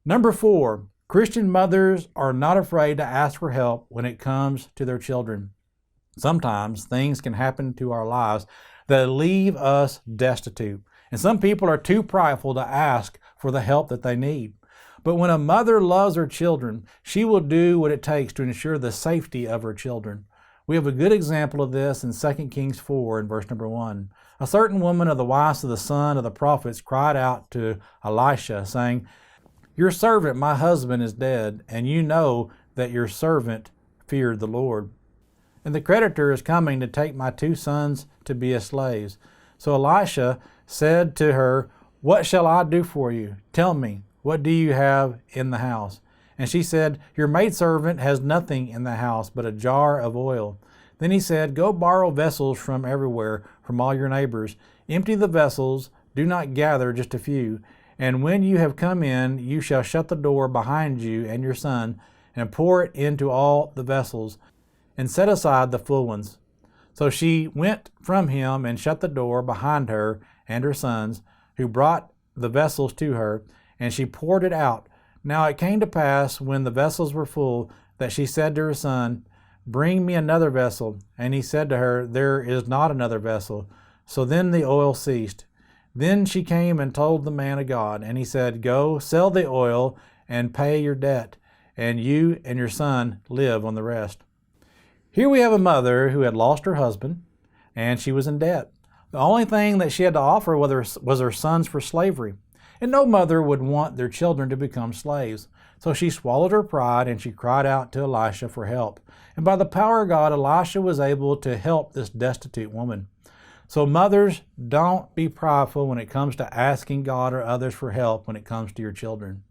Number 4, Christian mothers are not afraid to ask for help when it comes to their children. Sometimes things can happen to our lives that leave us destitute. And some people are too prideful to ask for the help that they need. But when a mother loves her children, she will do what it takes to ensure the safety of her children. We have a good example of this in 2 Kings 4 in verse number 1. A certain woman of the wives of the son of the prophets cried out to Elisha, saying, "Your servant, my husband, is dead, and you know that your servant feared the Lord. And the creditor is coming to take my 2 sons to be as slaves." So Elisha said to her, "What shall I do for you? Tell me, what do you have in the house?" And she said, "Your maidservant has nothing in the house but a jar of oil." Then he said, "Go borrow vessels from everywhere, from all your neighbors. Empty the vessels, do not gather just a few. And when you have come in, you shall shut the door behind you and your son, and pour it into all the vessels, and set aside the full ones." So she went from him and shut the door behind her and her sons, who brought the vessels to her, and she poured it out. Now it came to pass, when the vessels were full, that she said to her son, "Bring me another vessel." And he said to her, "There is not another vessel." So then the oil ceased. Then she came and told the man of God, and he said, "Go, sell the oil and pay your debt, and you and your son live on the rest." Here we have a mother who had lost her husband, and she was in debt. The only thing that she had to offer was her sons for slavery. And no mother would want their children to become slaves. So she swallowed her pride, and she cried out to Elisha for help. And by the power of God, Elisha was able to help this destitute woman. So mothers, don't be prideful when it comes to asking God or others for help when it comes to your children.